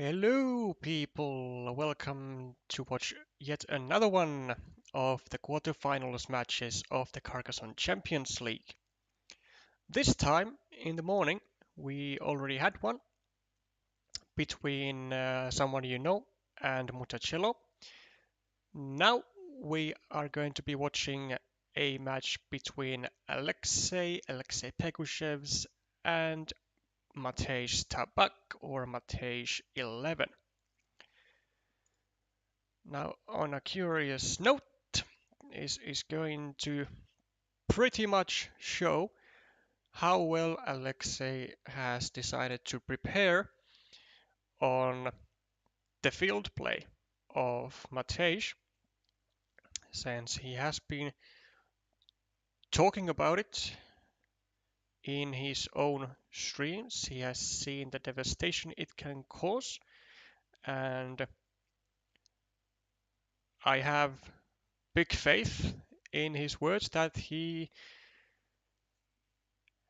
Hello, people! Welcome to watch yet another one of the quarterfinals matches of the Carcassonne Champions League. This time in the morning, we already had one between someone you know and Mutacello. Now we are going to be watching a match between Alexey Pegusevs, and Matej Tabak or Matej 11. Now, on a curious note, is going to pretty much show how well Alexey has decided to prepare on the field play of Matej, since he has been talking about it in his own streams. He has seen the devastation it can cause, and I have big faith in his words that he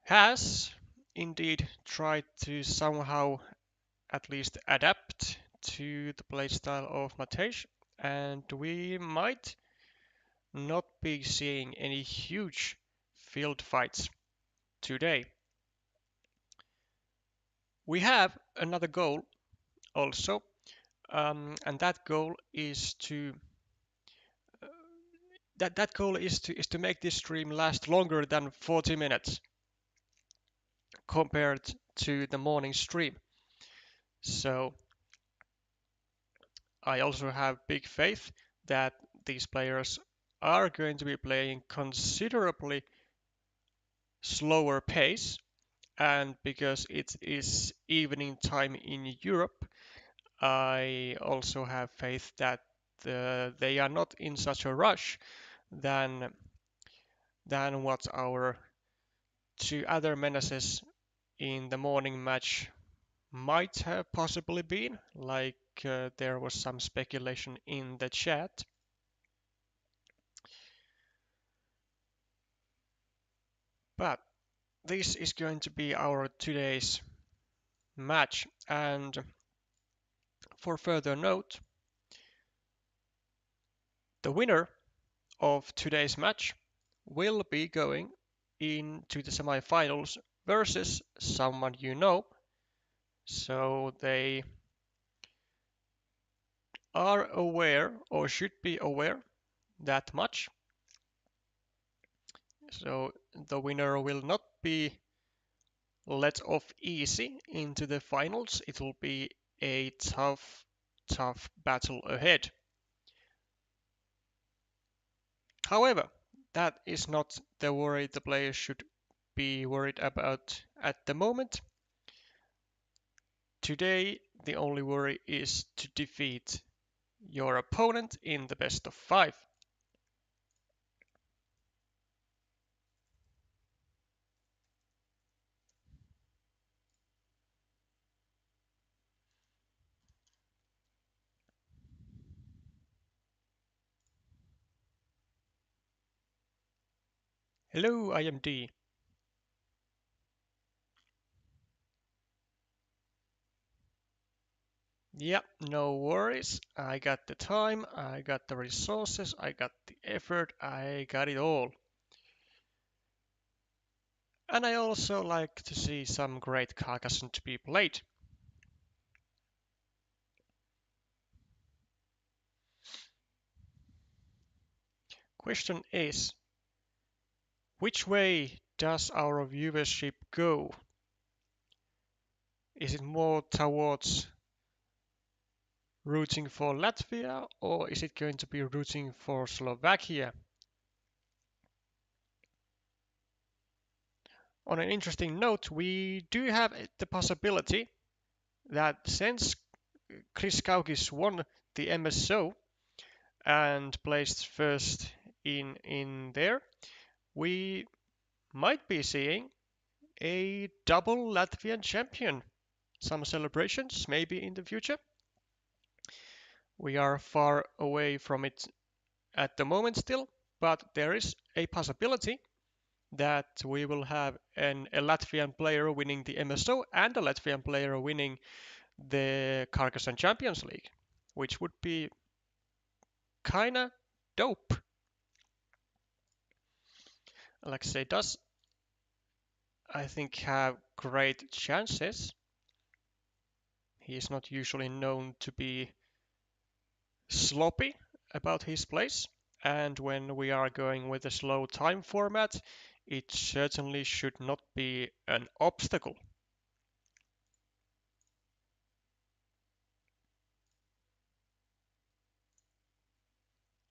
has indeed tried to somehow at least adapt to the playstyle of Matej, and we might not be seeing any huge field fights today. We have another goal also, and that goal is to that goal is to make this stream last longer than 40 minutes compared to the morning stream. So I also have big faith that these players are going to be playing considerably slower pace, and because it is evening time in Europe, I also have faith that they are not in such a rush than what our two other menaces in the morning match might have possibly been, like there was some speculation in the chat. But this is going to be our today's match, and for further note, the winner of today's match will be going into the semifinals versus someone you know, so they are aware or should be aware that much. So the winner will not be let off easy into the finals. It will be a tough battle ahead. However, that is not the worry the players should be worried about at the moment. Today, the only worry is to defeat your opponent in the best of 5. Hello, I am D. Yeah, no worries. I got the time, I got the resources, I got the effort, I got it all. And I also like to see some great Carcassonne to be played. Question is, which way does our viewership go? Is it more towards rooting for Latvia, or is it going to be rooting for Slovakia? On an interesting note, we do have the possibility that since Chris Kaukis won the MSO and placed first in there, we might be seeing a double Latvian champion. Some celebrations maybe in the future. We are far away from it at the moment still, but there is a possibility that we will have a Latvian player winning the MSO and a Latvian player winning the Carcassonne Champions League, which would be kinda dope. Alexey does, I think, have great chances. He is not usually known to be sloppy about his plays, and when we are going with a slow time format, it certainly should not be an obstacle.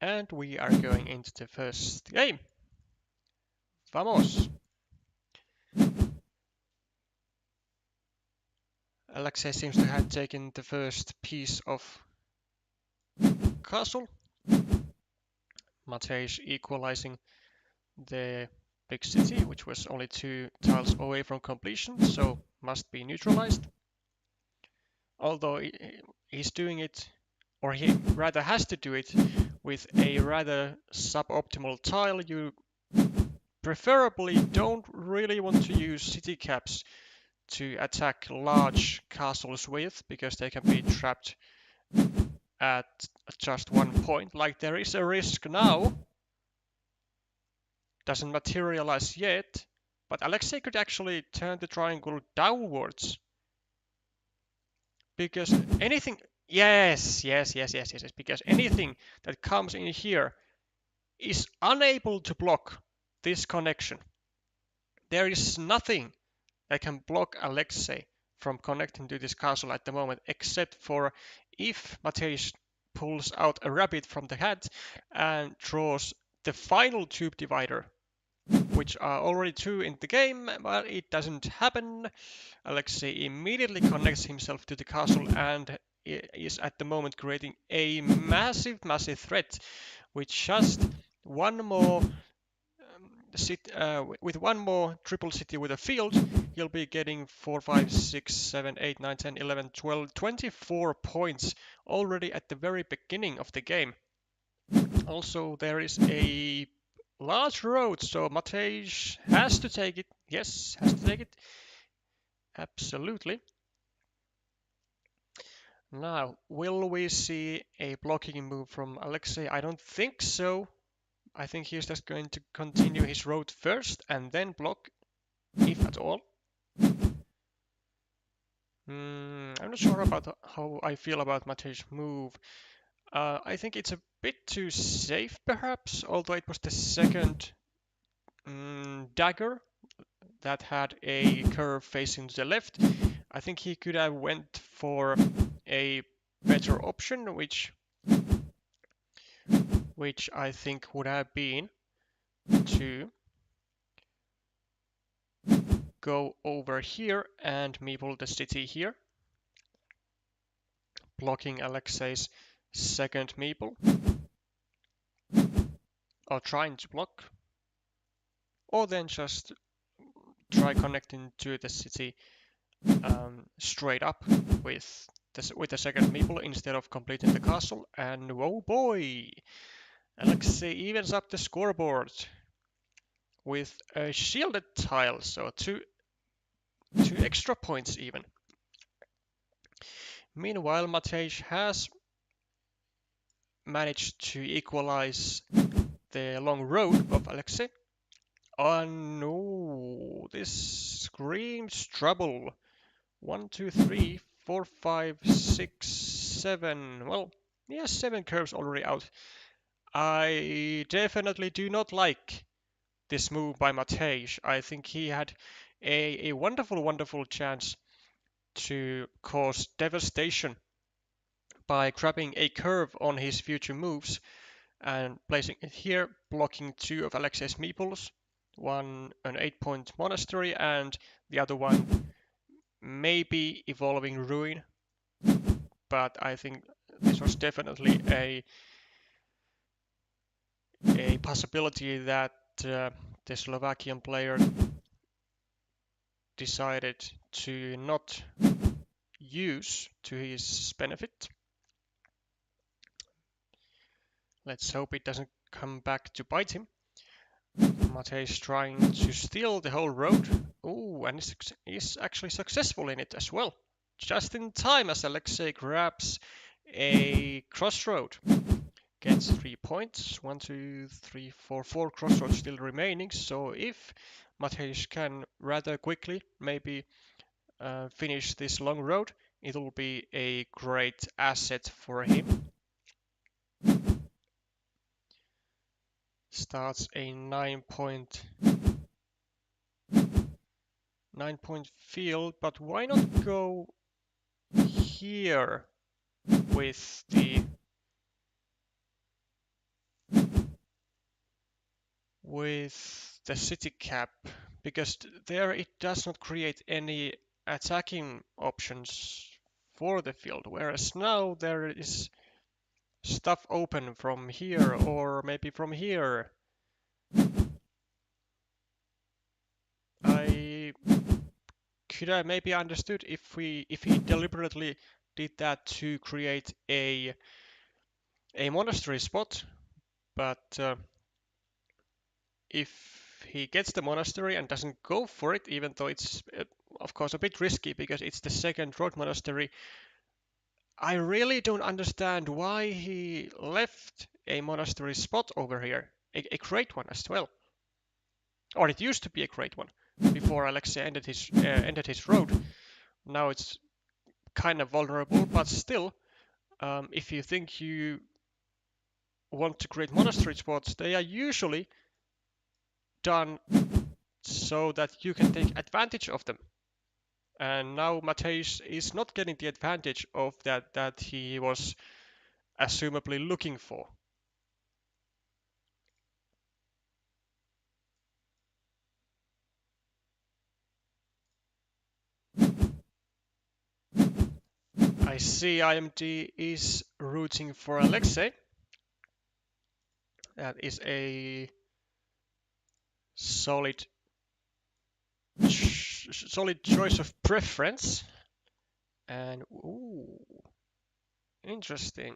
And we are going into the first game. Vamos! Alexey seems to have taken the first piece of castle. Matej equalizing the big city, which was only 2 tiles away from completion, so must be neutralized. Although he's doing it, or he rather has to do it, with a rather suboptimal tile. You preferably don't really want to use city caps to attack large castles with, because they can be trapped at just one point. Like there is a risk now. Doesn't materialize yet, but Alexey could actually turn the triangle downwards. Because anything... Yes, because anything that comes in here is unable to block this connection. There is nothing that can block Alexey from connecting to this castle at the moment, except for if Matej pulls out a rabbit from the hat and draws the final tube divider, which are already 2 in the game, but it doesn't happen. Alexey immediately connects himself to the castle and is at the moment creating a massive threat with just one more with one more triple city with a field. He'll be getting 4, 5, 6, 7, 8, 9, 10, 11, 12, 24 points already at the very beginning of the game. Also, there is a large road, so Matej has to take it. Yes, has to take it. Absolutely. Now, will we see a blocking move from Alexey? I don't think so. I think he's just going to continue his road first and then block, if at all. I'm not sure about how I feel about Matej's move. I think it's a bit too safe, perhaps, although it was the second dagger that had a curve facing to the left. I think he could have went for a better option, which I think would have been to go over here and meeple the city here, blocking Alexey's second meeple, or trying to block, or then just try connecting to the city straight up with the second meeple instead of completing the castle. And oh boy, Alexey evens up the scoreboard with a shielded tile, so two extra points even. Meanwhile, Matej has managed to equalize the long road of Alexey. Oh no, this screams trouble. 1, 2, 3, 4, 5, 6, 7. Well, yeah, 7 curves already out. I definitely do not like this move by Matej. I think he had a wonderful chance to cause devastation by grabbing a curve on his future moves and placing it here, blocking 2 of Alexey's meeples, one an 8-point monastery and the other one maybe evolving ruin. But I think this was definitely a possibility that the Slovakian player decided to not use to his benefit. Let's hope it doesn't come back to bite him. Matej is trying to steal the whole road. Oh, and he's actually successful in it as well. just in time as Alexey grabs a crossroad. Gets 3 points. 1, 2, 3, 4. 4 crossroads still remaining. So if Matej can rather quickly maybe finish this long road, it will be a great asset for him. Starts a 9-point field, but why not go here with the city cap, because there it does not create any attacking options for the field, whereas now there is stuff open from here or maybe from here. I could have maybe understood if he deliberately did that to create a monastery spot, but if he gets the monastery and doesn't go for it, even though it's of course a bit risky because it's the second road monastery, I really don't understand why he left a monastery spot over here, a great one as well. Or it used to be a great one before Alexey ended his road. Now it's kind of vulnerable, but still, if you think you want to create monastery spots, they are usually done so that you can take advantage of them. And now Matej is not getting the advantage of that he was assumably looking for. I see IMD is rooting for Alexey. That is a solid choice of preference. And ooh, interesting.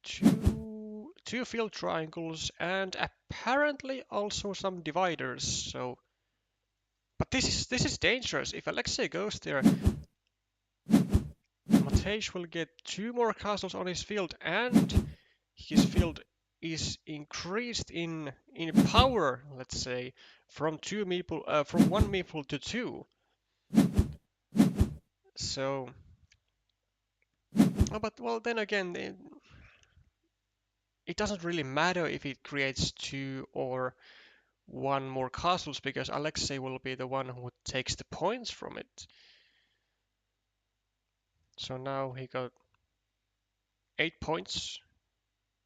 Two field triangles and apparently also some dividers. So, but this is dangerous. If Alexey goes there, Matej will get 2 more castles on his field, and his field is increased in power. Let's say from 1 meeple to 2. So, but well, then again, it doesn't really matter if it creates 2 or 1 more castles, because Alexey will be the one who takes the points from it. So now he got 8 points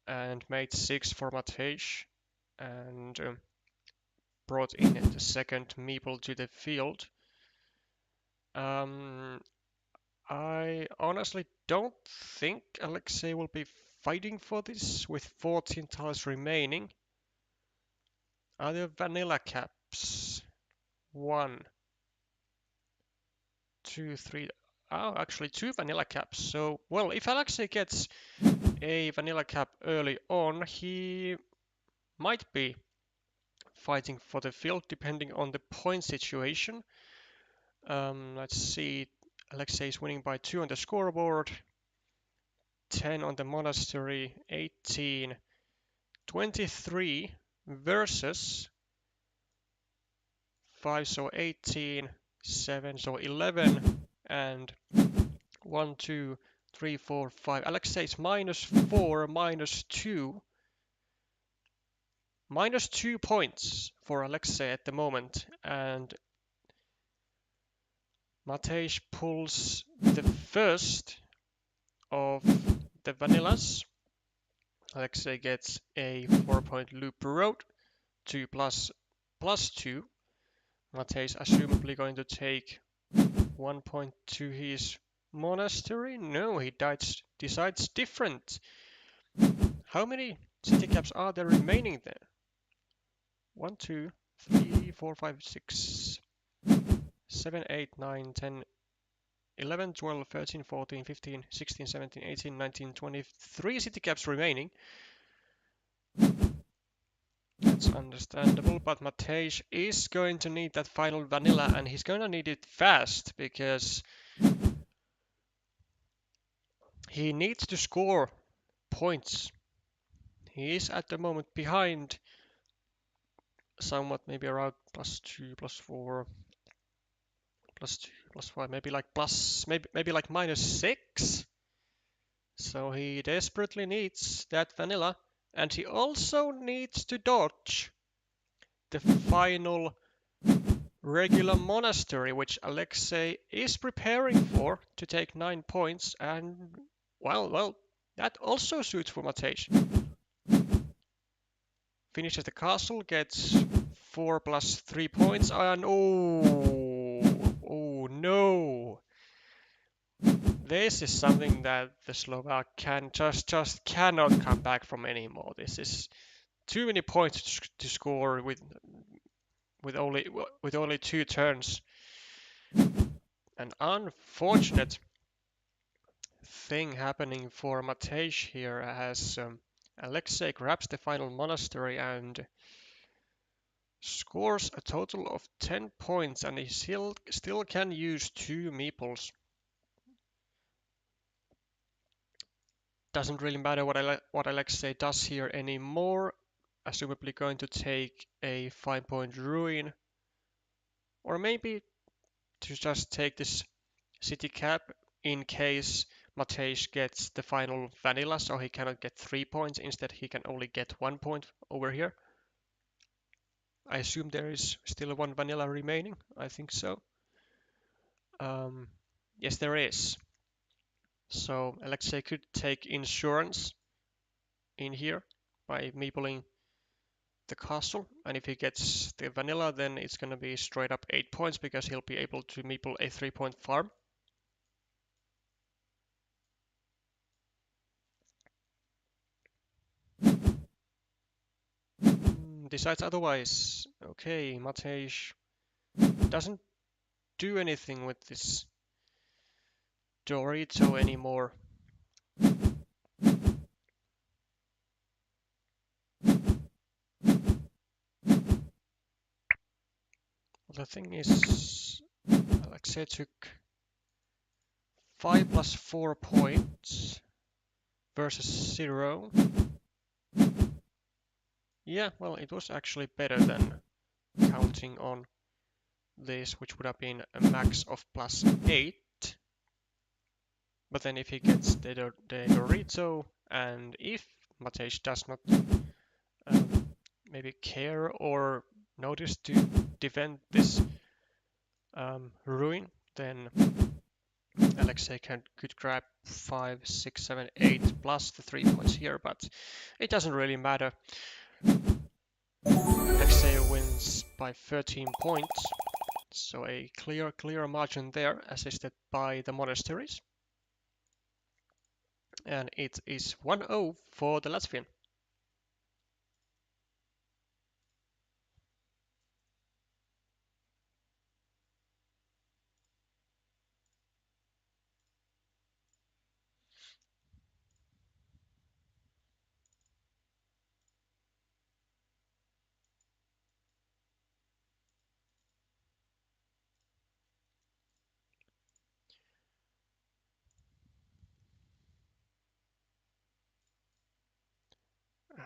and made 6 for Matej, and brought in the second meeple to the field. I honestly don't think Alexey will be fighting for this with 14 tiles remaining. Are there vanilla caps? 1, 2, 3. Oh, actually 2 vanilla caps. So, well, if Alexey gets a vanilla cap early on, he might be fighting for the field depending on the point situation. Let's see. Alexey is winning by 2 on the scoreboard, 10 on the monastery, 18, 23 versus 5, so 18, 7, so 11, and 1, 2, 3, 4, 5. Alexey is -4, -2. -2 points for Alexey at the moment, and Matej pulls the first of the vanillas. Alexey gets a 4-point loop road, 2 plus 2. Matej is assumably going to take 1 point to his monastery. No, he decides different. How many city caps are there remaining there? 1, 2, 3, 4, 5, 6, 7, 8, 9, 10, 11, 12, 13, 14, 15, 16, 17, 18, 19, 20. 3 city caps remaining. That's understandable, but Matej is going to need that final vanilla, and he's going to need it fast, because He needs to score points. He is at the moment behind somewhat, maybe around +2, +4, +2, +5, maybe like maybe like -6. So he desperately needs that vanilla, and he also needs to dodge the final regular monastery, which Alexey is preparing for to take 9 points, and well, that also suits for Matej. Finishes the castle, gets 4 plus 3 points, and oh no! This is something that the Slovak can just cannot come back from anymore. This is too many points to score with only 2 turns. An unfortunate thing happening for Matej here as Alexey grabs the final monastery and scores a total of 10 points, and he still can use 2 meeples. Doesn't really matter what Alexey does here anymore. Assumably going to take a 5-point ruin, or maybe to just take this city cap in case Matej gets the final vanilla, so he cannot get 3 points. Instead, he can only get 1 point over here. I assume there is still 1 vanilla remaining. I think so. Yes, there is. So Alexey could take insurance in here by meepling the castle, and if he gets the vanilla, then it's gonna be straight up 8 points because he'll be able to meeple a 3-point farm. Decides otherwise. Okay, Matej doesn't do anything with this Dorito anymore. The thing is, Alexey took 5 plus 4 points versus 0. Yeah, well, it was actually better than counting on this, which would have been a max of +8. But then if he gets the Dorito, and if Matej does not maybe care or notice to defend this ruin, then Alexey could grab 5, 6, 7, 8 plus the 3 points here, but it doesn't really matter. Alexey wins by 13 points, so a clear margin there, assisted by the monasteries. And it is 1-0 for the Latvian.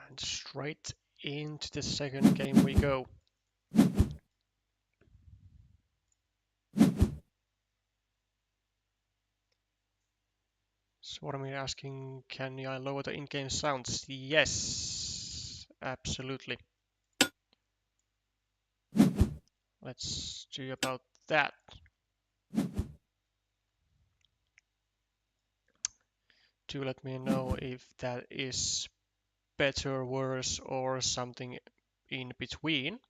And straight into the second game we go. So what am I asking? Can I lower the in-game sounds? Yes, absolutely. Let's do about that. Do let me know if that is better, worse, or something in between.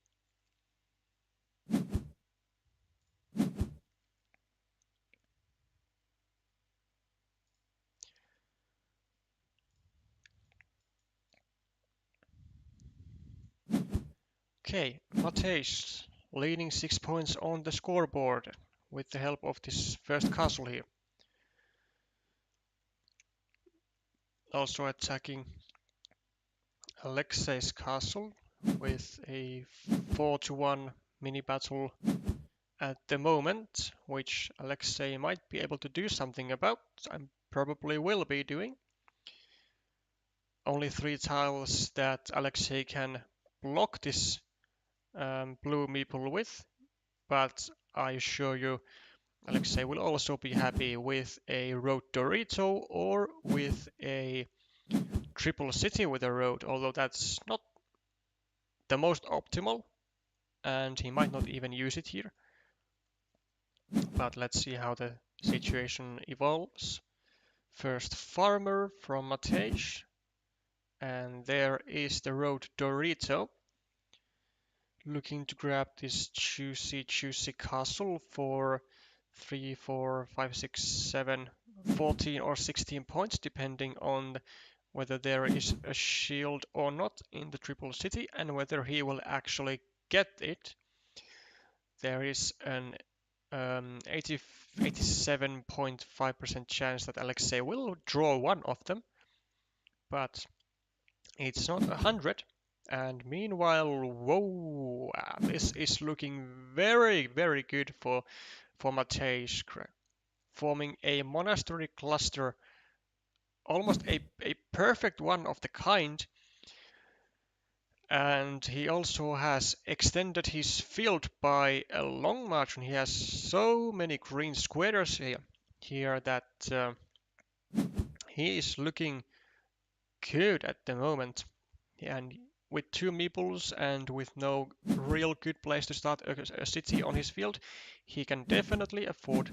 Okay, Matej leading 6 points on the scoreboard with the help of this first castle here. Also attacking Alexey's castle with a 4-1 mini battle at the moment, which Alexey might be able to do something about. I probably will be doing. Only 3 tiles that Alexey can block this blue meeple with, but I assure you Alexey will also be happy with a road Dorito or with a triple city with a road, although that's not the most optimal and he might not even use it here. But let's see how the situation evolves. First farmer from Matej, and there is the road Dorito. Looking to grab this juicy castle for 3, 4, 5, 6, 7, 14 or 16 points, depending on whether there is a shield or not in the triple city and whether he will actually get it. There is an 87.5% chance that Alexey will draw one of them, but it's not 100. And meanwhile, whoa, this is looking very, very good for Matej, forming a monastery cluster, almost a perfect one of the kind. And he also has extended his field by a long margin. He has so many green squares here that he is looking good at the moment. And with 2 meeples and with no real good place to start a city on his field, he can definitely afford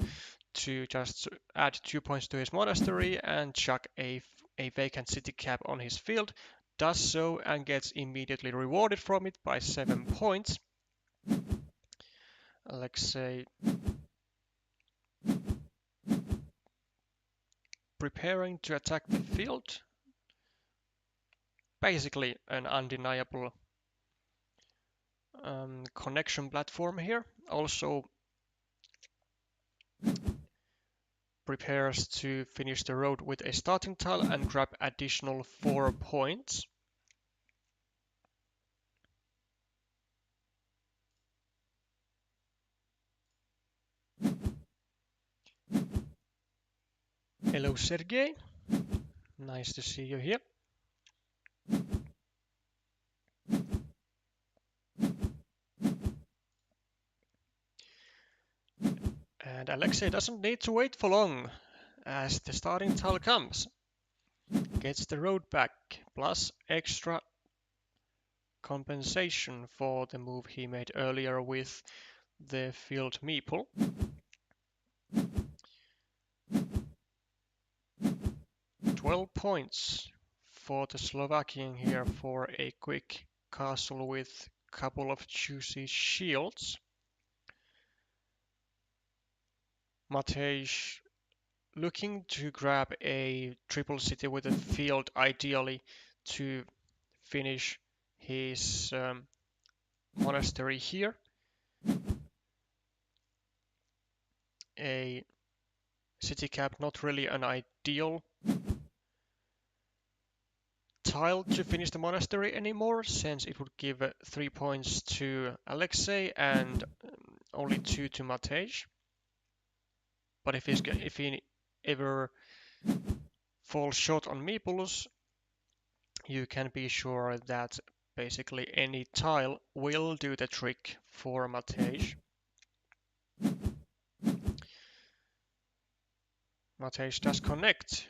to just add 2 points to his monastery and chuck a vacant city cap on his field. Does so and gets immediately rewarded from it by 7 points. Alexey preparing to attack the field. Basically an undeniable connection platform here. Also prepares to finish the road with a starting tile and grab additional 4 points. Hello Sergey, nice to see you here. And Alexey doesn't need to wait for long, as the starting tile comes. Gets the road back, plus extra compensation for the move he made earlier with the field meeple. 12 points for the Slovakian here for a quick castle with a couple of juicy shields. Matej looking to grab a triple city with a field, ideally to finish his monastery here. A city cap, not really an ideal tile to finish the monastery anymore, since it would give 3 points to Alexey and only 2 to Matej. But if he ever falls short on meeples, you can be sure that basically any tile will do the trick for Matej. Matej does connect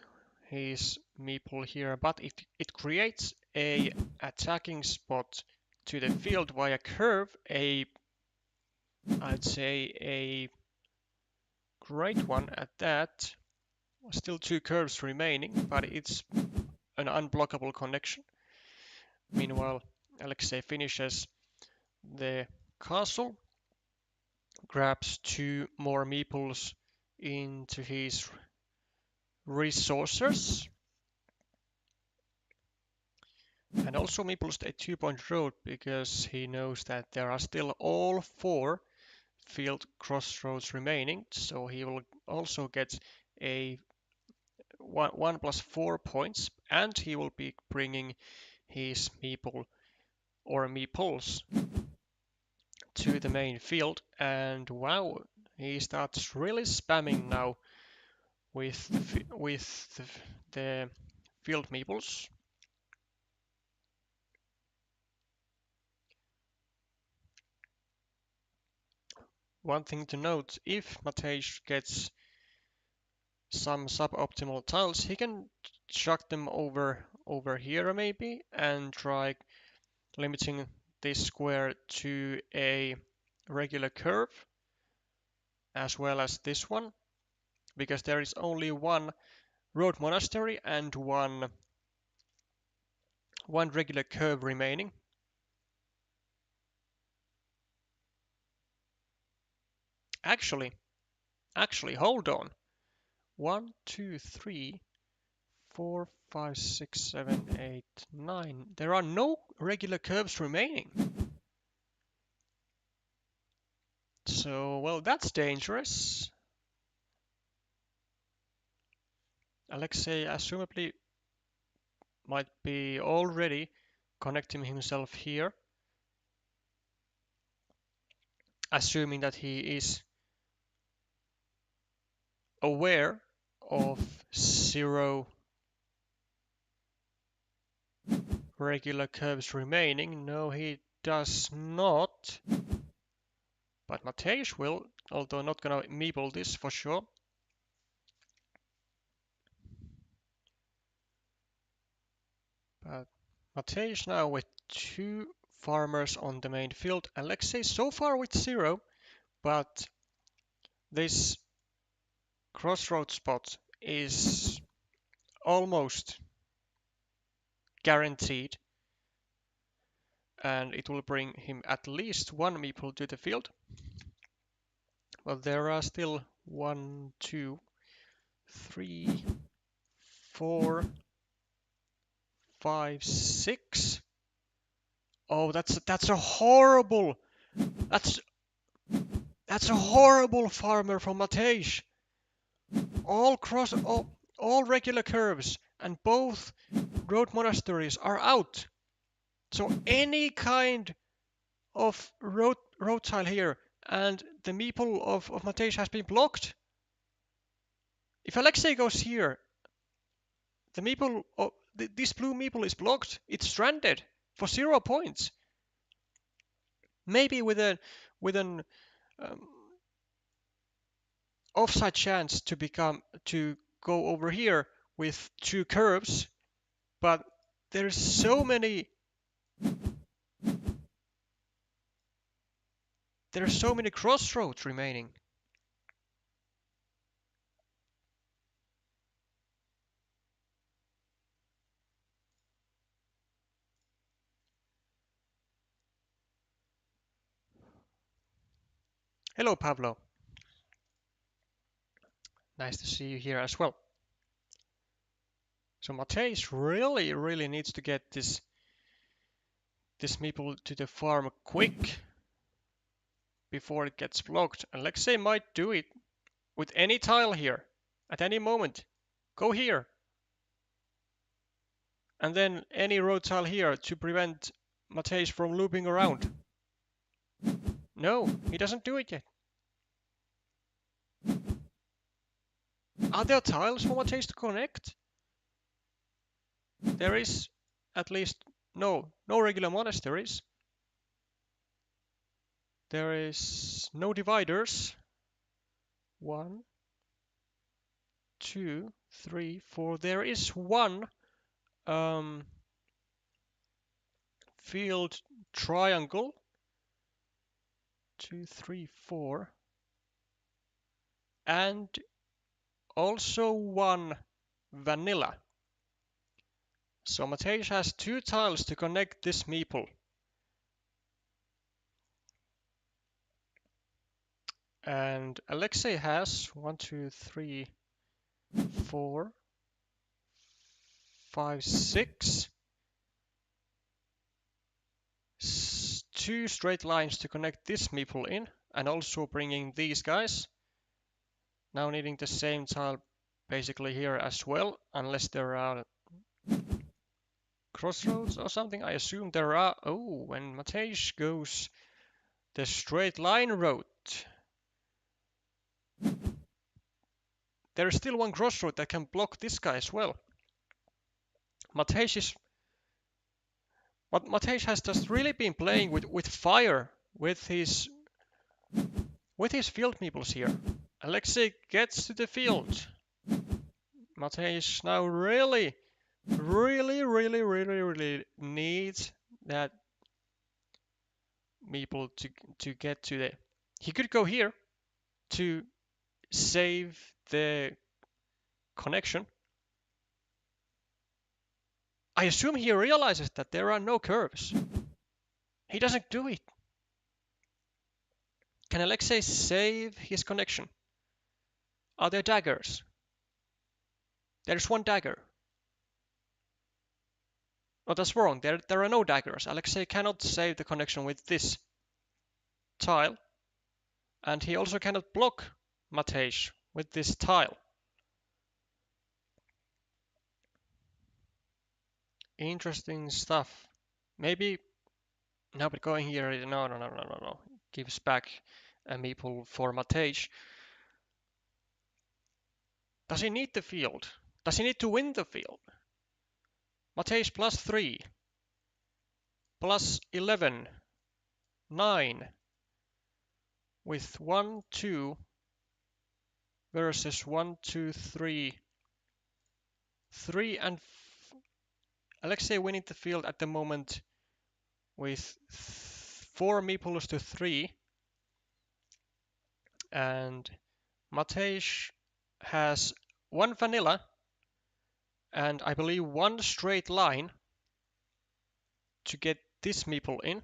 his meeple here, but if it creates a attacking spot to the field via curve, I'd say a great one at that. Still 2 curves remaining, but it's an unblockable connection. Meanwhile, Alexey finishes the castle, grabs 2 more meeples into his resources, and also meeples a 2-point road because he knows that there are still all 4 field crossroads remaining, so he will also get a 1 plus 4 points, and he will be bringing his meeple or meeples to the main field, and wow, he starts really spamming now with the field meeples. One thing to note, if Matej gets some suboptimal tiles, he can chuck them over here maybe and try limiting this square to a regular curve as well as this one, because there is only one road monastery and one regular curve remaining. Actually, hold on. 1, 2, 3, 4, 5, 6, 7, 8, 9. There are no regular curves remaining. So, well, that's dangerous. Alexey assumably might be already connecting himself here, assuming that he is aware of 0 regular curves remaining. No, he does not. But Matej will, although not gonna meeple this for sure. But Matej now with 2 farmers on the main field. Alexey so far with 0, but this crossroad spot is almost guaranteed, and it will bring him at least 1 meeple to the field. Well, there are still 1, 2, 3, 4, 5, 6. Oh, that's a horrible. That's a horrible farmer from Matej. All regular curves and both road monasteries are out. So any kind of road tile here, and the meeple of Matej has been blocked. If Alexey goes here, the meeple this blue meeple is blocked. It's stranded for 0 points. Maybe with an offside chance to go over here with 2 curves, but there's so many crossroads remaining. Hello, Pablo. Nice to see you here as well. So Matej really needs to get this meeple to the farm quick before it gets blocked. Alexey might do it with any tile here at any moment. Go here. And then any road tile here to prevent Matej from looping around. No, he doesn't do it yet. Are there tiles for Matej to connect? There is at least no regular monasteries. There is no dividers. 1, 2, 3, 4. There is one field triangle. 2, 3, 4. And also one vanilla. So Matej has 2 tiles to connect this meeple. And Alexey has 1, 2, 3, 4, 5, 6. 2 straight lines to connect this meeple in, and also bringing these guys. Now needing the same tile basically here as well, unless there are crossroads or something. I assume there are. Oh, when Matej goes the straight line road. There is still one crossroad that can block this guy as well. Matej has just really been playing with fire with his field meeples here. Alexey gets to the field. Matej now really needs that meeple to get to the. He could go here to save the connection. I assume he realizes that there are no curves. He doesn't do it. Can Alexey save his connection? Are there daggers? There's one dagger. Oh, that's wrong. There are no daggers. Alexey cannot save the connection with this tile. And he also cannot block Matej with this tile. Interesting stuff. Maybe... No, but going here... No. Gives back a meeple for Matej. Does he need the field? Does he need to win the field? Matej +3. +11. 9. With 1, 2 versus 1, 2, 3. 3 and Alexey winning the field at the moment with 4 meeples to 3. And Matej has 1 vanilla and I believe 1 straight line to get this meeple in.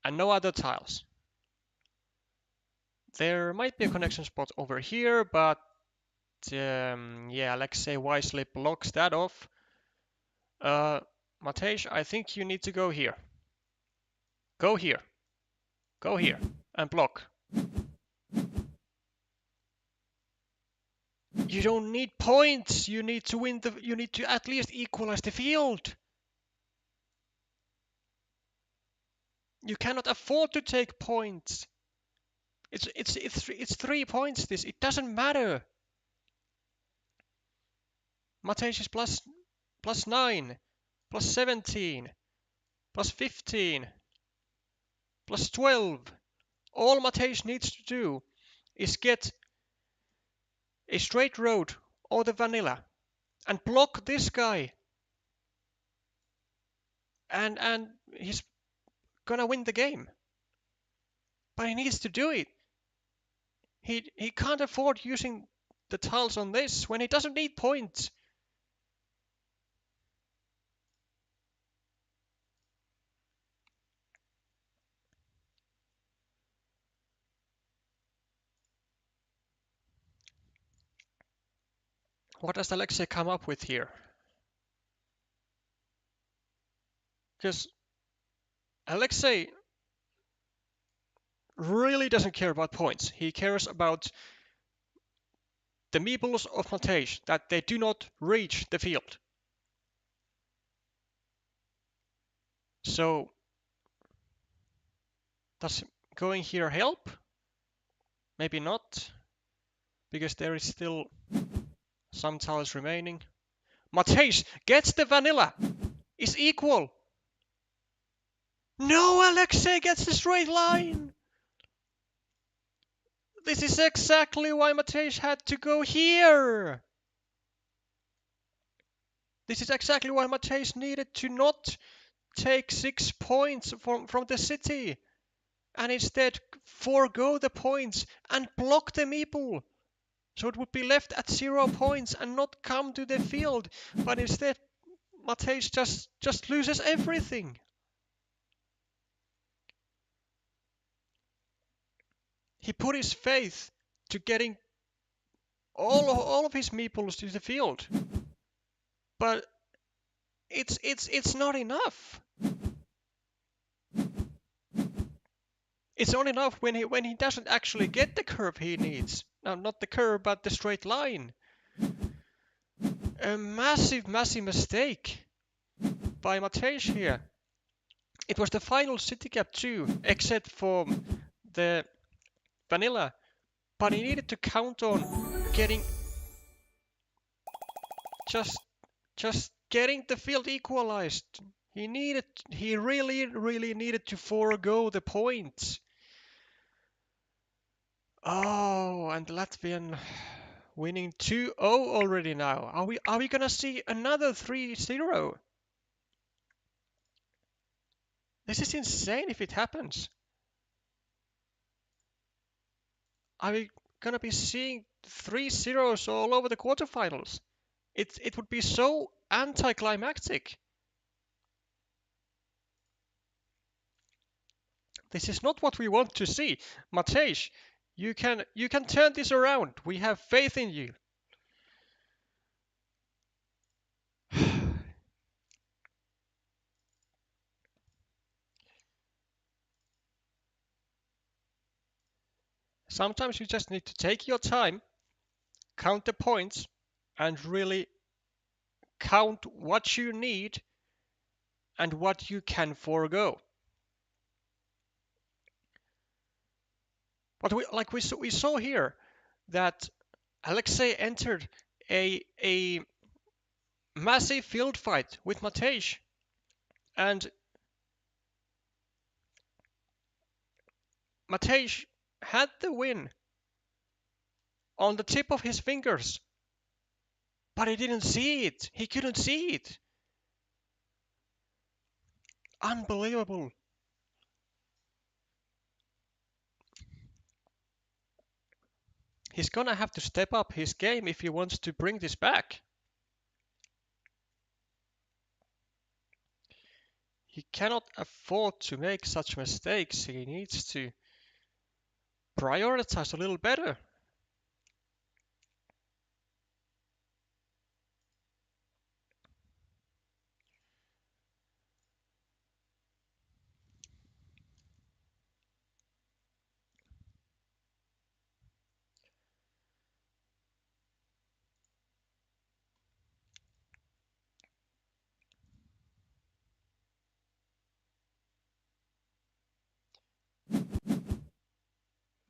And no other tiles. There might be a connection spot over here, but yeah, Alexey wisely blocks that off. Matej, I think you need to go here. Go here. Go here and block. You don't need points. You need to win the. You need to at least equalize the field. You cannot afford to take points. It's 3 points. This it doesn't matter. Matej is +9, +17, +15, +12. All Matej needs to do is get a straight road or the vanilla and block this guy. And he's gonna win the game. But he needs to do it. He can't afford using the tiles on this when he doesn't need points. What does Alexey come up with here? Because Alexey really doesn't care about points. He cares about the meeples of Matej, that they do not reach the field. So, does going here help? Maybe not, because there is still some tiles remaining. Matej gets the vanilla. Is equal. No, Alexey gets the straight line. This is exactly why Matej had to go here. This is exactly why Matej needed to not take 6 points from the city and instead forego the points and block the meeple. So it would be left at 0 points and not come to the field, but instead Matej just loses everything. He put his faith to getting all of his meeples to the field, but it's not enough. It's not enough when he doesn't actually get the curve he needs. No, not the curve, but the straight line. A massive mistake by Matej here. It was the final city cap too, except for the vanilla. But he needed to count on getting just getting the field equalized. He really needed to forego the points. Oh, and the Latvian winning 2-0 already now. Are we gonna see another 3-0? This is insane if it happens. Are we gonna be seeing 3-0s all over the quarterfinals? It would be so anticlimactic. This is not what we want to see. Matej, you can turn this around. We have faith in you. Sometimes you just need to take your time, count the points, and really count what you need and what you can forego. But we saw here that Alexey entered a massive field fight with Matej, and Matej had the win on the tip of his fingers, but he didn't see it. He couldn't see it. Unbelievable. He's gonna have to step up his game if he wants to bring this back. He cannot afford to make such mistakes. He needs to prioritize a little better.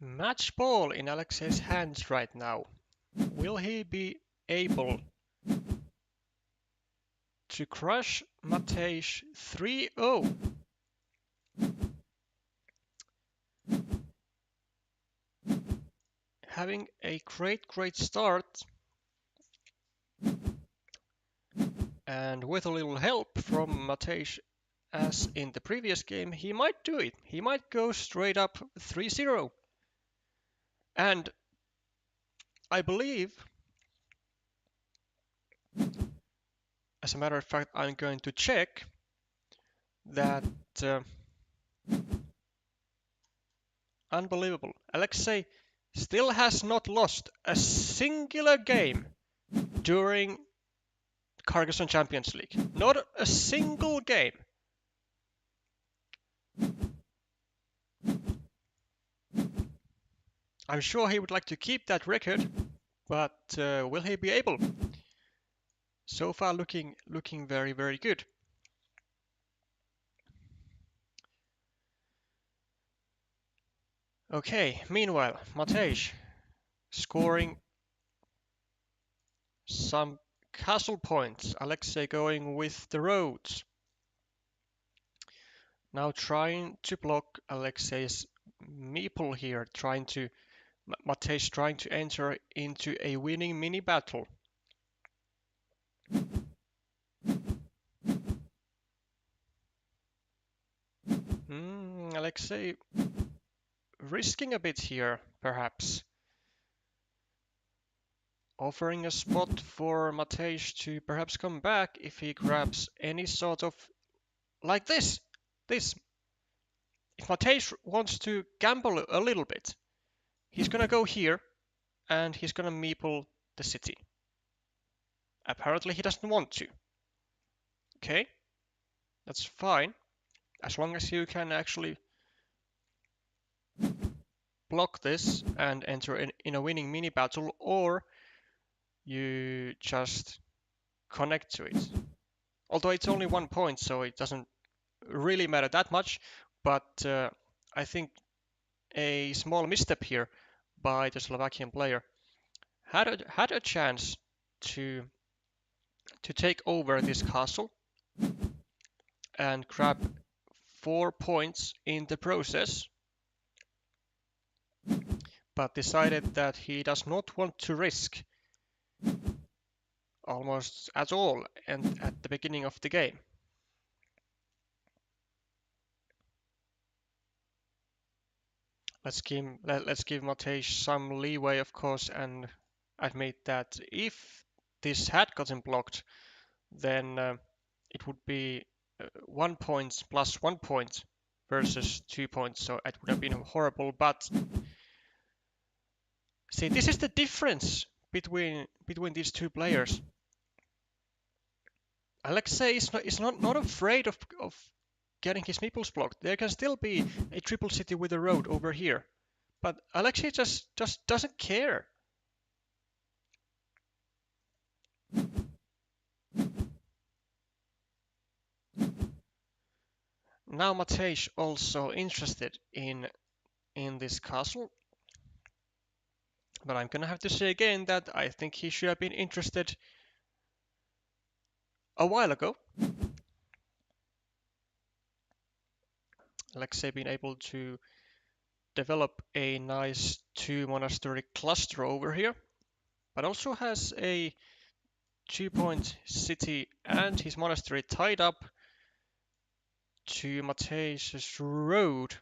Match ball in Alexey's hands right now. Will he be able to crush Matej 3-0? Having a great start, and with a little help from Matej as in the previous game, he might do it. He might go straight up 3-0. And I believe, as a matter of fact, I'm going to check that unbelievable. Alexey still has not lost a singular game during Carcassonne Champions League. Not a single game. I'm sure he would like to keep that record, but will he be able? So far looking very good. Okay, meanwhile, Matej scoring some castle points. Alexey going with the roads. Now trying to block Alexey's meeple here, Matej trying to enter into a winning mini battle. Alexey risking a bit here, perhaps. Offering a spot for Matej to perhaps come back if he grabs any sort of... like this! If Matej wants to gamble a little bit, he's gonna go here and he's gonna meeple the city. Apparently he doesn't want to. Okay, that's fine. As long as you can actually block this and enter in a winning mini battle, or you just connect to it. Although it's only 1 point, so it doesn't really matter that much, but I think a small misstep here by the Slovakian player had a chance to take over this castle and grab 4 points in the process, but decided that he does not want to risk almost at all and at the beginning of the game. Let's give Matej some leeway, of course, and admit that if this had gotten blocked, then it would be 1 point plus 1 point versus 2 points, so it would have been horrible. But see, this is the difference between these two players. Alexey is not afraid of getting his meeples blocked. There can still be a triple city with a road over here, but Alexey just doesn't care. Now Matej also interested in this castle, but I'm gonna have to say again that I think he should have been interested a while ago. Alexey been able to develop a nice 2 monastery cluster over here, but also has a 2-point city and his monastery tied up to Matej's road.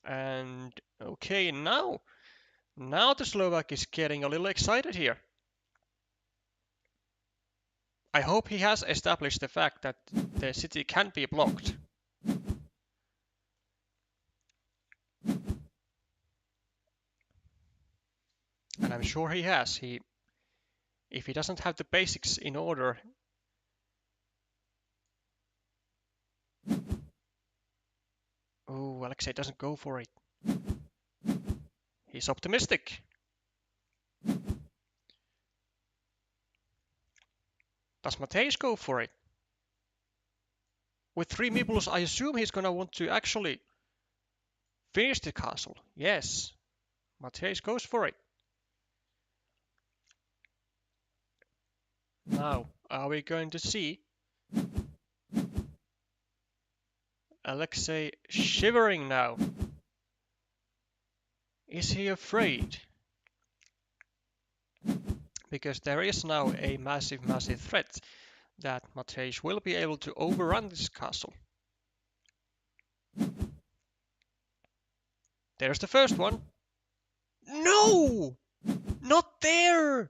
And okay, now the Slovak is getting a little excited here. I hope he has established the fact that the city can be blocked. And I'm sure he has. If he doesn't have the basics in order, oh, Alexey doesn't go for it. He's optimistic. Does Matej go for it? With 3 meeples, I assume he's gonna want to actually finish the castle. Yes, Matej goes for it. Now, are we going to see Alexey shivering now? Is he afraid? Because there is now a massive threat that Matej will be able to overrun this castle. There's the first one. No! Not there!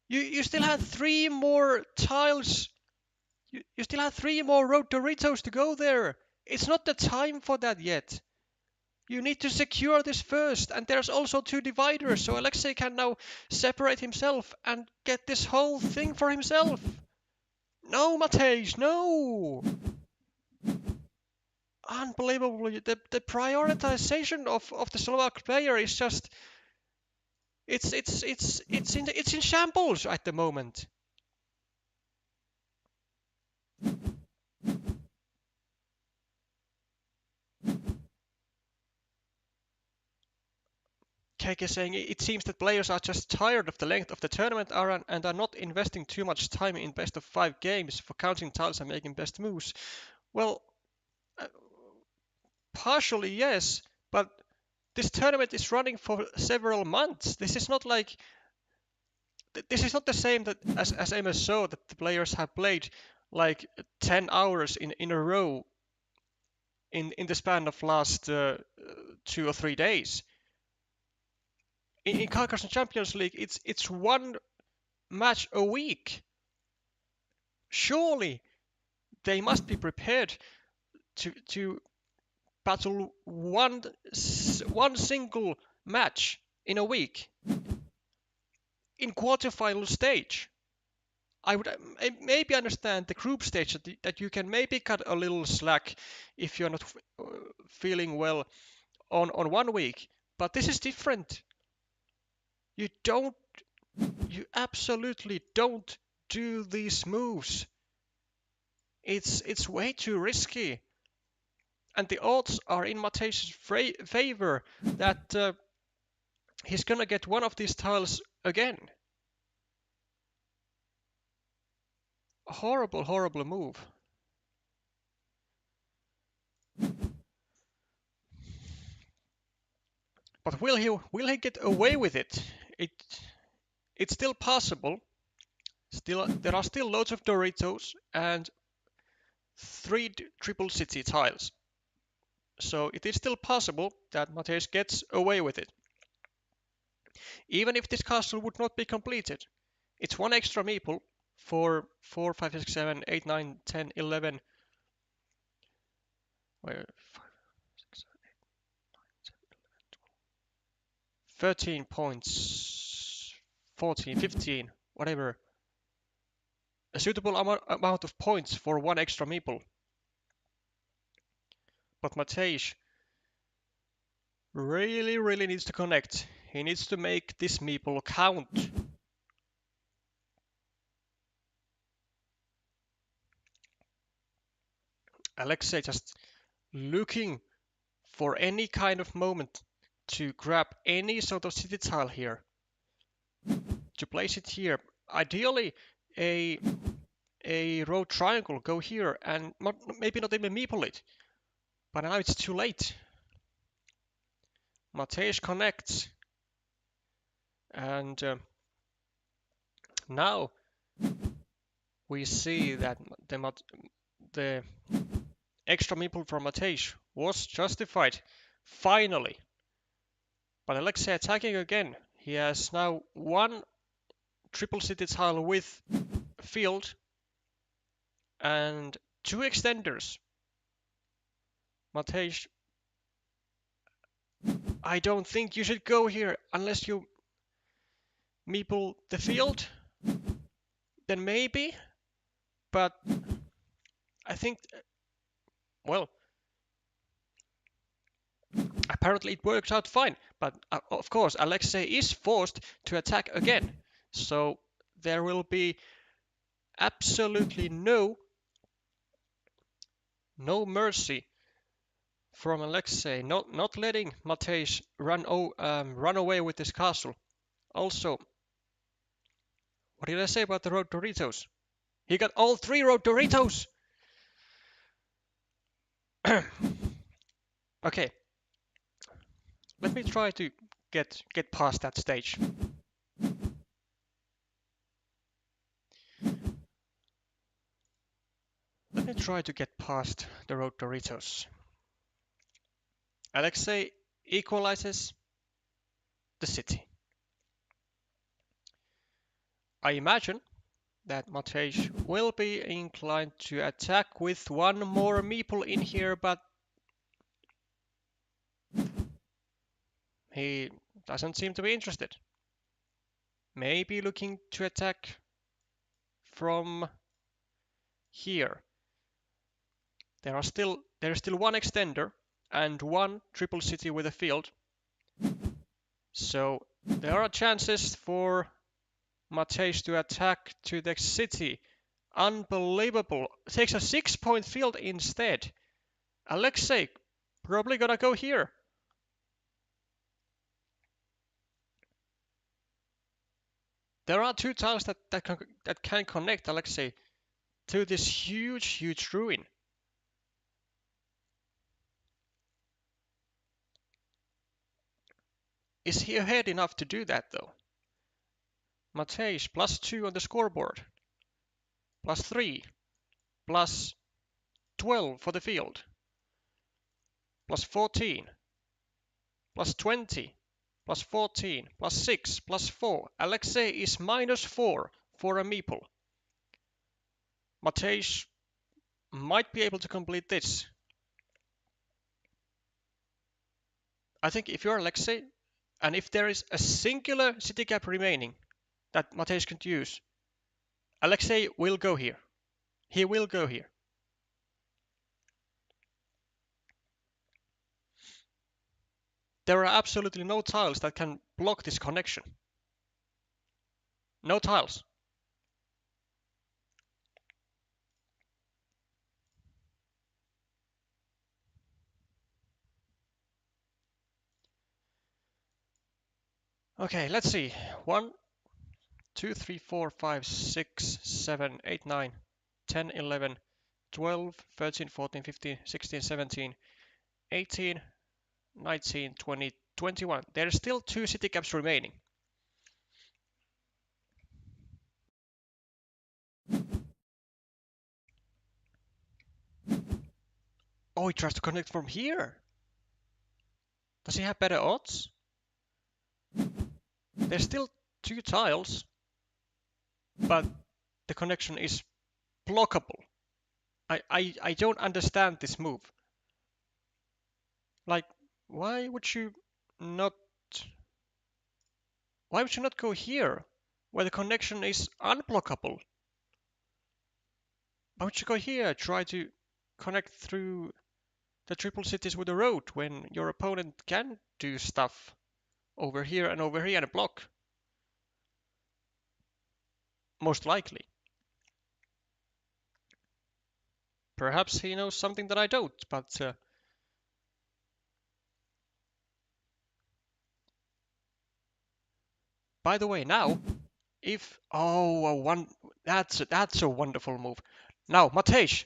You still had 3 more tiles. You still had 3 more road Doritos to go there. It's not the time for that yet. You need to secure this first, and there's also 2 dividers, so Alexey can now separate himself and get this whole thing for himself. No, Matej, no! Unbelievable. The prioritization of the Slovak player is just it's in shambles at the moment. Cake is saying it seems that players are just tired of the length of the tournament and are not investing too much time in best of 5 games for counting tiles and making best moves. Well, partially yes, but this tournament is running for several months. This is not like this is not the same that as MSO that the players have played like 10 hours in a row in the span of last 2 or 3 days. In Carcassonne Champions League, it's 1 match a week. Surely they must be prepared to battle one single match in a week in quarter-final stage. I would maybe understand the group stage that you can maybe cut a little slack if you're not feeling well on 1 week, but this is different. You absolutely don't do these moves. It's way too risky. And the odds are in Matej's favor that he's gonna get one of these tiles again. Horrible, horrible move. But will he get away with it? It's still possible. There are still loads of Doritos and 3 triple city tiles. So it is still possible that Matej gets away with it. Even if this castle would not be completed, it's 1 extra meeple for 4, 5, 6, 7, 8, 9, 10, 11. 13 points, 14, 15, whatever. A suitable amount of points for 1 extra meeple. But Matej really needs to connect. He needs to make this meeple count. Alexey just looking for any kind of moment to grab any sort of city tile here. To place it here. Ideally, a road triangle go here and maybe not even meeple it. But now it's too late. Matej connects. And now we see that the extra meeple from Matej was justified, finally. But Alexey attacking again. He has now 1 triple city tile with field and 2 extenders. Matej, I don't think you should go here unless you meeple the field. Then maybe, but I think, well, apparently it works out fine. But of course, Alexey is forced to attack again. So there will be absolutely no mercy from Alexey, not letting Matej run away with this castle. Also, what did I say about the road Doritos? He got all 3 road Doritos! Okay. Let me try to get past that stage. Let me try to get past the road Doritos. Alexey equalizes the city. I imagine that Matej will be inclined to attack with 1 more meeple in here, but he doesn't seem to be interested. Maybe looking to attack from here. There's still 1 extender and 1 triple city with a field. So there are chances for Matej to attack to the city. Unbelievable. Takes a 6-point field instead. Alexey probably gonna go here. There are 2 tiles that can connect Alexey to this huge ruin. Is he ahead enough to do that though? Matej +2 on the scoreboard. +3. +12 for the field. +14. +20. +14. +6. +4. Alexey is -4 for a meeple. Matej might be able to complete this. I think if you're Alexey, and if there is a singular city gap remaining that Matej can use, Alexey will go here. He will go here. There are absolutely no tiles that can block this connection. No tiles. Okay, let's see. 1, 2, 3, 4, 5, 6, 7, 8, 9, 10, 11, 12, 13, 14, 15, 16, 17, 18, 19, 20, 21. There are still 2 city caps remaining. Oh, he tries to connect from here. Does he have better odds? There's still 2 tiles, but the connection is blockable. I don't understand this move. Like, why would you not go here where the connection is unblockable? Why would you go here, try to connect through the triple cities with a road when your opponent can do stuff over here and block? Most likely. Perhaps he knows something that I don't, but by the way, now, if that's a wonderful move. Now, Matej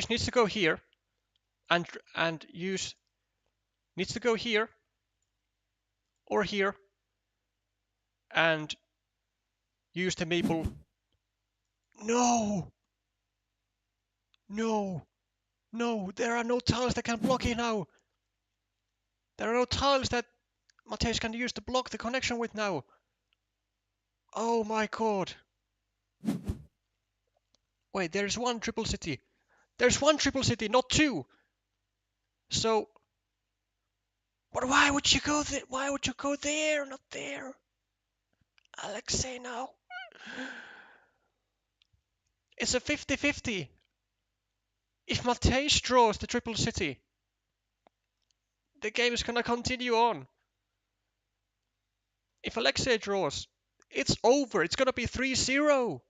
needs to go here and use needs to go here or here and use the maple. No, no, no! There are no tiles that can block it now. There are no tiles that Matej can use to block the connection with now. Oh my god! Wait, there's one triple city. There's one triple city, not 2. So, but why would you go there? Why would you go there, not there? Alexey, now. It's a 50-50. If Matej draws the triple city, the game is gonna continue on. If Alexey draws, it's over. It's gonna be 3-0.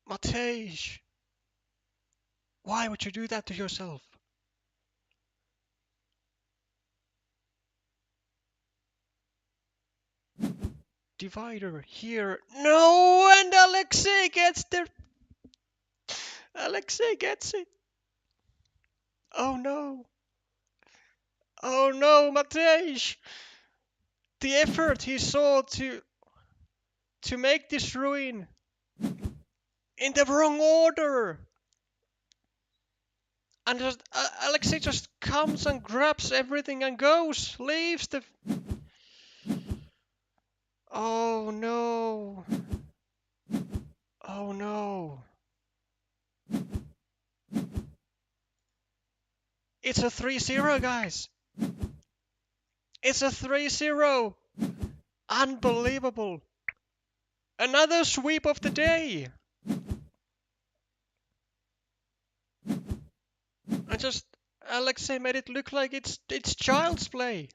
Matej, why would you do that to yourself? Divider here. No, and Alexey gets the. Alexey gets it. Oh no. Oh no, Matej. The effort he saw to make this ruin in the wrong order. And just Alexey just comes and grabs everything and goes, leaves the. Oh no. Oh no. It's a 3-0, guys. It's a 3-0. Unbelievable. Another sweep of the day. And just Alexey made it look like it's child's play.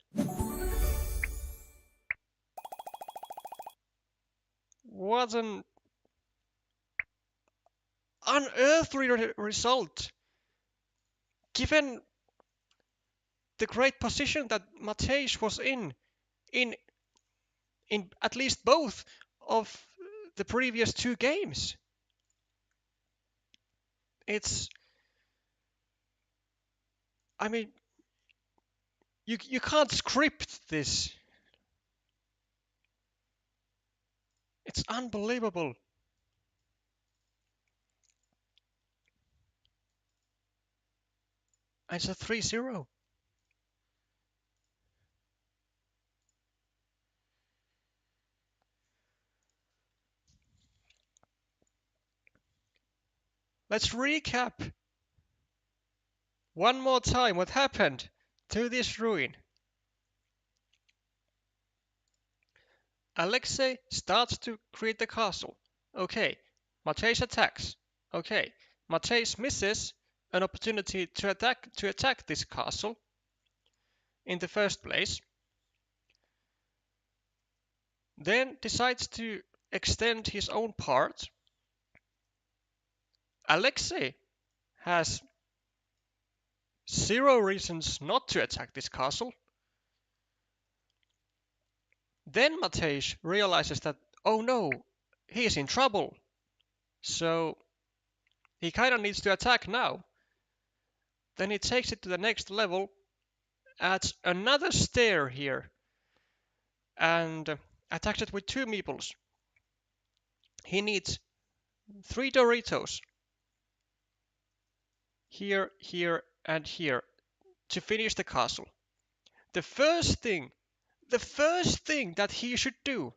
What an unearthly result, given the great position that Matej was in at least both of the previous 2 games. I mean, you can't script this. It's unbelievable. And it's a 3-0. Let's recap one more time what happened to this ruin. Alexey starts to create the castle. Okay, Matej attacks. Okay, Matej misses an opportunity to attack this castle in the first place. Then decides to extend his own part. Alexey has zero reasons not to attack this castle. Then Matej realizes that, oh no, he is in trouble. So he kind of needs to attack now. Then he takes it to the next level, adds another stair here, and attacks it with 2 meeples. He needs 3 Doritos. Here, here, and here to finish the castle. The first thing that he should do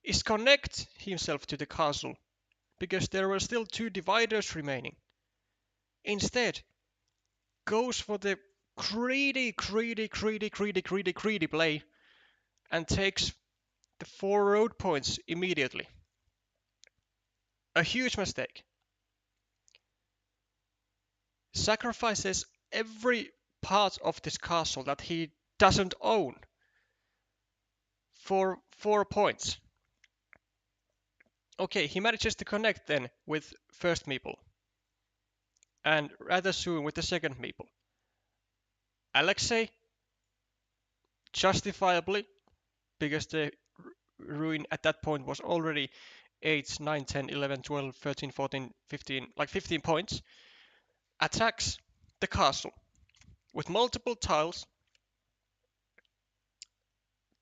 is connect himself to the castle, because there were still 2 dividers remaining. Instead, goes for the greedy play and takes the 4 road points immediately. A huge mistake. Sacrifices every part of this castle that he doesn't own for 4 points. Okay, he manages to connect then with first meeple, and rather soon with the second meeple. Alexey, justifiably, because the ruin at that point was already 8, 9, 10, 11, 12, 13, 14, 15, like 15 points, attacks the castle with multiple tiles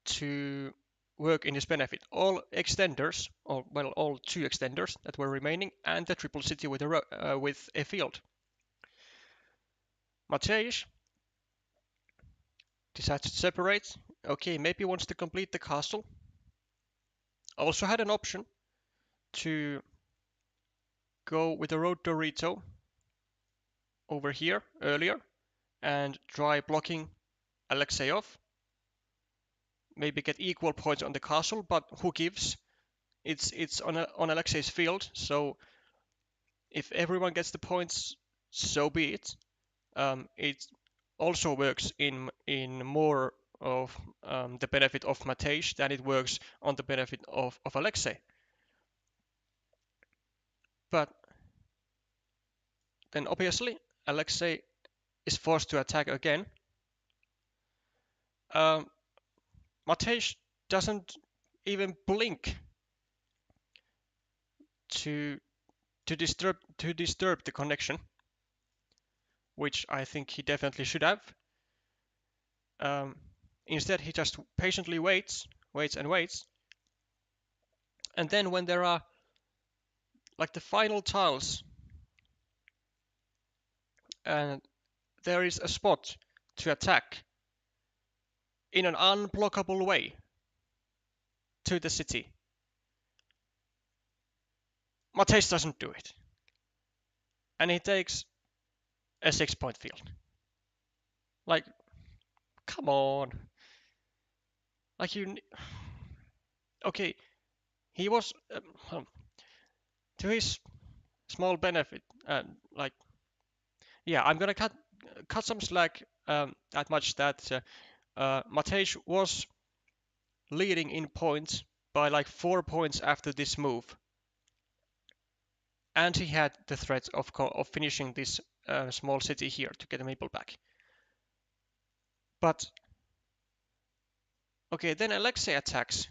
to work in his benefit. All extenders, or well, all 2 extenders that were remaining, and the triple city with a field. Matej decides to separate. Okay, maybe wants to complete the castle. Also had an option to go with a road Dorito over here earlier and try blocking Alexey off. Maybe get equal points on the castle, but who gives? It's on Alexey's field, so if everyone gets the points, so be it. It also works in more of the benefit of Matej than it works on the benefit of Alexey. But then obviously Alexey is forced to attack again. Matej doesn't even blink to disturb the connection, which I think he definitely should have. Instead, he just patiently waits, and then when there are like the final tiles, and there is a spot to attack in an unblockable way to the city, Matej doesn't do it, and he takes a 6-point field. Like, come on. Like okay, he was to his small benefit, like, yeah, I'm gonna cut some slack that much that Matej was leading in points by like 4 points after this move, and he had the threat of finishing this small city here to get a maple back. But okay, then Alexey attacks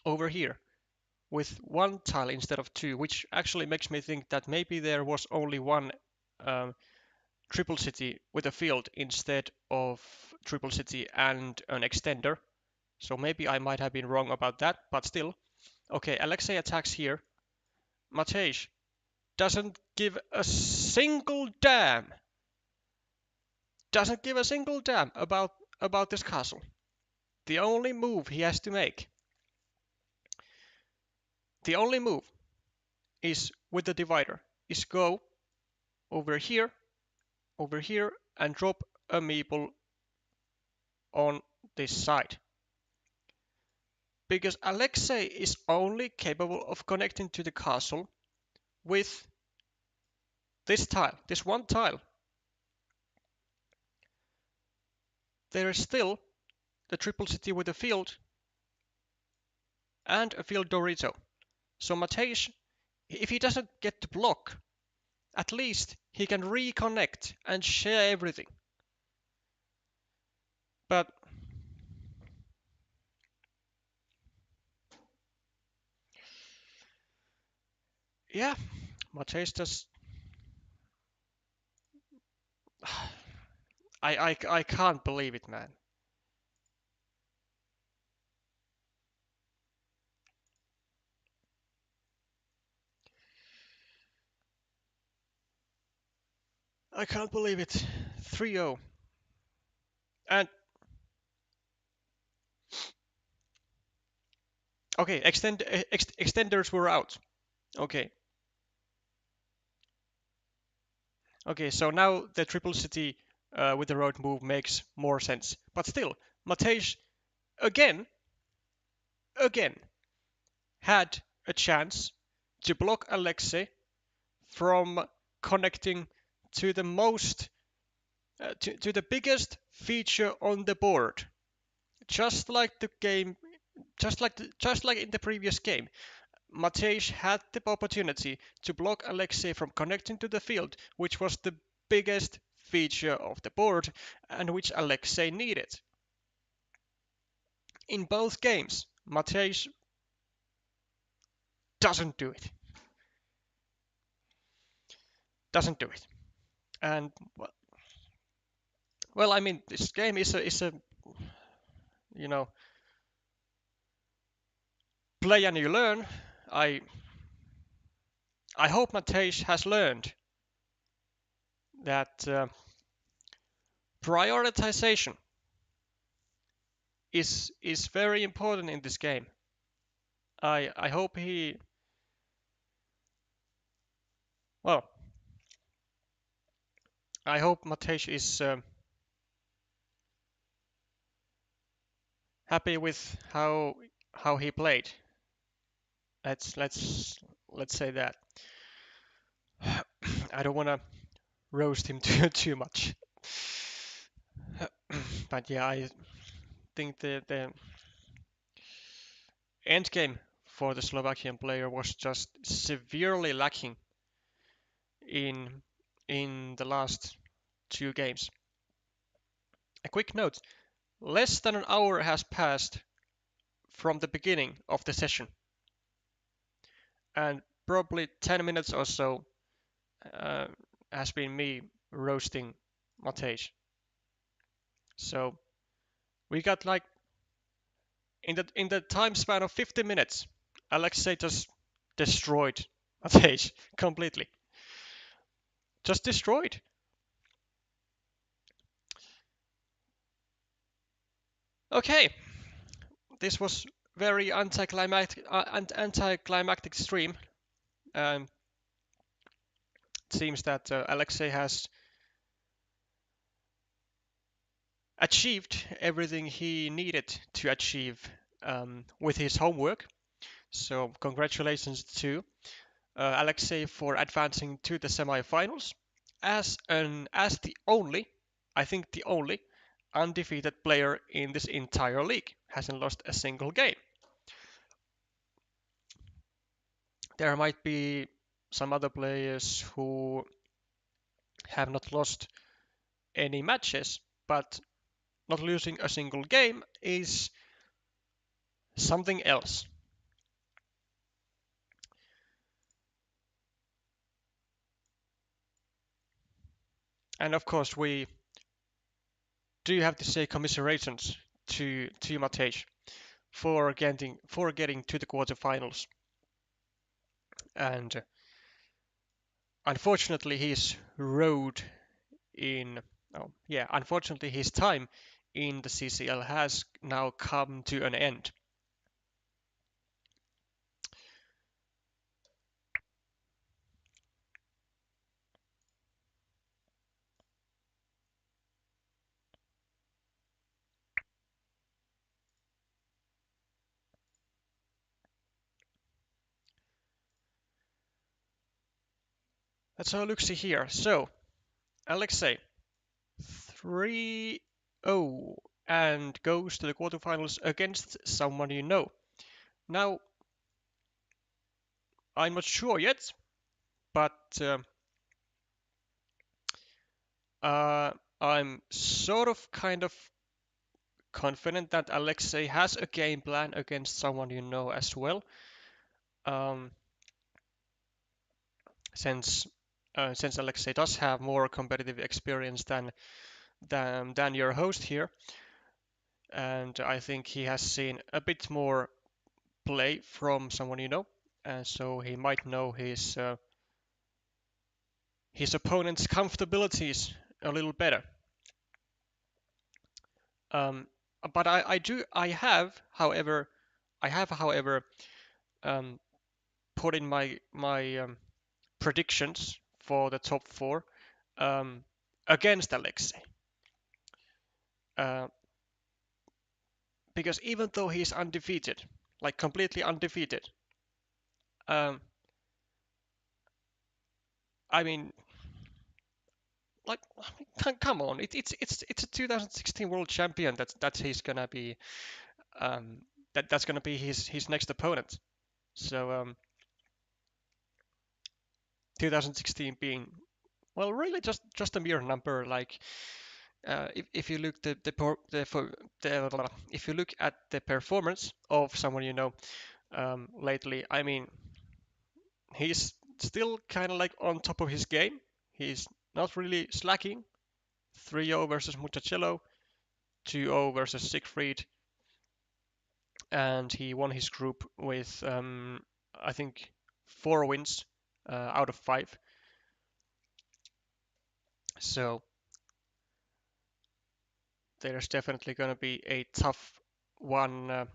over here with 1 tile instead of 2, which actually makes me think that maybe there was only 1 triple city with a field instead of triple city and an extender. So maybe I might have been wrong about that, but still. Okay, Alexey attacks here. Matej doesn't give a single damn. Doesn't give a single damn about this castle. The only move he has to make, the only move is with the divider, is go over here, and drop a meeple on this side. Because Alexey is only capable of connecting to the castle with this tile, this 1 tile. There is still the triple city with a field and a field Dorito. So Matej, if he doesn't get to block At least he can reconnect and share everything. But yeah, Matej just I can't believe it, man. I can't believe it. 3-0. And okay, extenders were out. Okay. Okay, so now the triple city with the road move makes more sense. But still, Matej again, again had a chance to block Alexey from connecting to the most to the biggest feature on the board. Just like the game, just like in the previous game, Matej had the opportunity to block Alexey from connecting to the field, which was the biggest feature of the board and which Alexey needed. In both games, Matej doesn't do it. Doesn't do it. And well, I mean, this game is a you know play and you learn. I I hope Matej has learned that prioritization is very important in this game. I hope he well I hope Matej is happy with how he played. Let's say that. I don't want to roast him too much, but yeah, I think the end game for the Slovakian player was just severely lacking in in the last two games. A quick note: less than an hour has passed from the beginning of the session, and probably 10 minutes or so uh, has been me roasting Matej. So we got like in the time span of 50 minutes, Alexey just destroyed Matej completely. Just destroyed. Okay, this was very anticlimactic stream. Um, it seems that Alexey has achieved everything he needed to achieve with his homework. So congratulations to Alexey for advancing to the semi-finals as the only, I think the only undefeated player in this entire league. Hasn't lost a single game. There might be some other players who have not lost any matches, but not losing a single game is something else. And of course, we do have to say commiserations to Matej for getting to the quarterfinals. And unfortunately, his road in oh yeah, unfortunately his time in the CCL has now come to an end. Let's have a look see here. So Alexey 3-0 and goes to the quarterfinals against someone you know. Now I'm not sure yet, but I'm sort of kind of confident that Alexei has a game plan against someone you know as well. Um, since since Alexei does have more competitive experience than your host here, and I think he has seen a bit more play from someone you know, and so he might know his opponent's comfortabilities a little better. Um, but I have, however, um, put in my predictions for the top four um, against Alexei. Uh, because even though he's undefeated, like completely undefeated, um, I mean, like, come on, it's a 2016 world champion that's he's gonna be um, that's gonna be his next opponent. So 2016 being well, really just a mere number. Like if you look if you look at the performance of someone you know lately, I mean, he's still kind of like on top of his game. He's not really slacking. 3-0 versus Muchacello, 2-0 versus Siegfried, and he won his group with I think 4 wins out of 5. So there's definitely going to be a tough one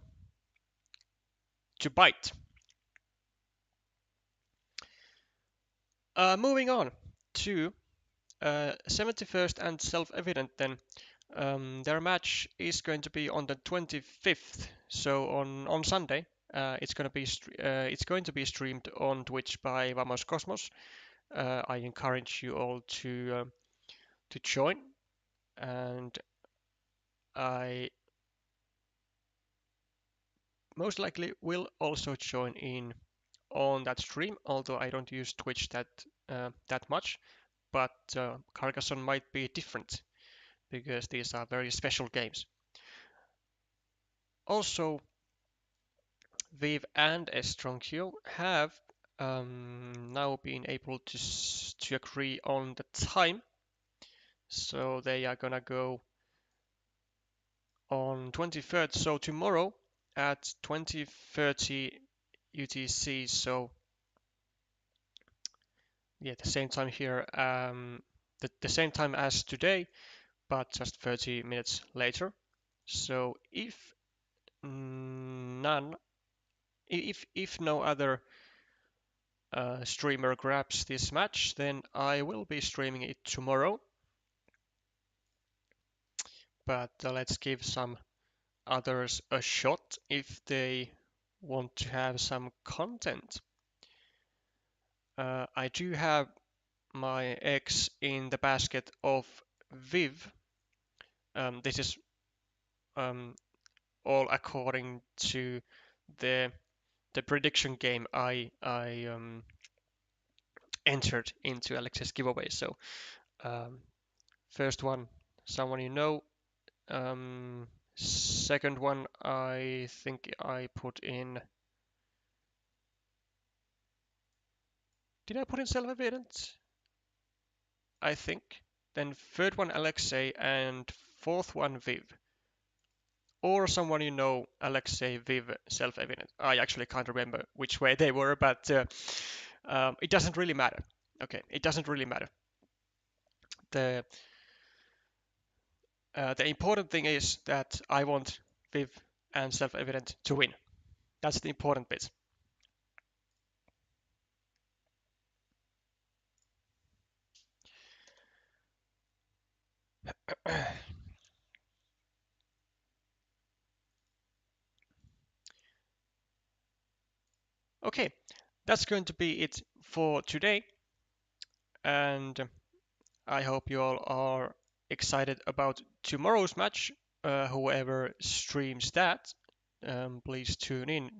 to bite. Moving on to 71st and self-evident then. Their match is going to be on the 25th, so on Sunday. It's going to be streamed on Twitch by Vamos Cosmos. I encourage you all to join, and I most likely will also join in on that stream, although I don't use Twitch that much. But Carcassonne might be different because these are very special games. Also, Viv and Estroncio have now been able to agree on the time, so they are gonna go on 23rd, so tomorrow at 20:30 UTC. So yeah, the same time here, the same time as today, but just 30 minutes later. So none, if no other streamer grabs this match, then I will be streaming it tomorrow. But let's give some others a shot if they want to have some content. I do have my eggs in the basket of Viv. This is um, all according to the the prediction game I entered into Alexey's giveaway. So um, first one, someone you know. Second one, I think I put in. Did I put in self-evident? I think. Then third one, Alexey, and fourth one, Viv. Or someone you know, Alexey, Viv, self-evident. I actually can't remember which way they were, but it doesn't really matter. Okay, it doesn't really matter. The the important thing is that I want Viv and self-evident to win. That's the important bit. Okay, that's going to be it for today, and I hope you all are excited about tomorrow's match. Whoever streams that, please tune in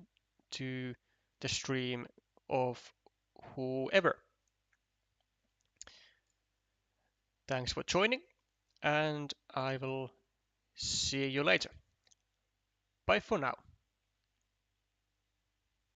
to the stream of whoever. Thanks for joining, and I will see you later. Bye for now.